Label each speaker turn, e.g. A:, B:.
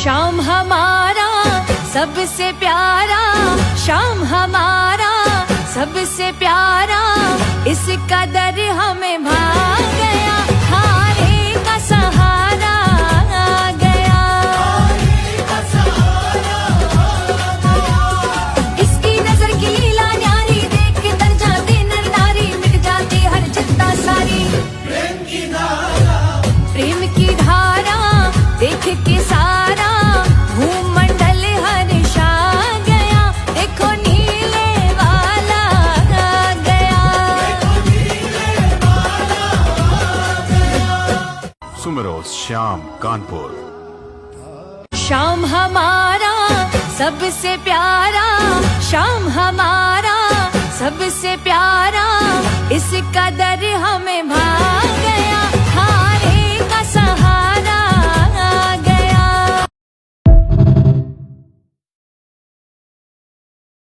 A: शाम हमारा सबसे प्यारा, शाम हमारा सबसे प्यारा, इस कदर हमें भाग गया, हारे का सहारा आ गया। इसकी नजर की लीला न्यारी, देख के तर जाते नर नारी, मिट जाती हर चिंता सारी। प्रेम की धारा देख के सारा भूमंडल हर्षा गया, देखो नीले वाला आ गया।
B: सुमरोज श्याम कानपुर।
A: शाम हमारा सबसे प्यारा, शाम हमारा सबसे प्यारा, इस कदर हमें भाग गया, हारे का सहारा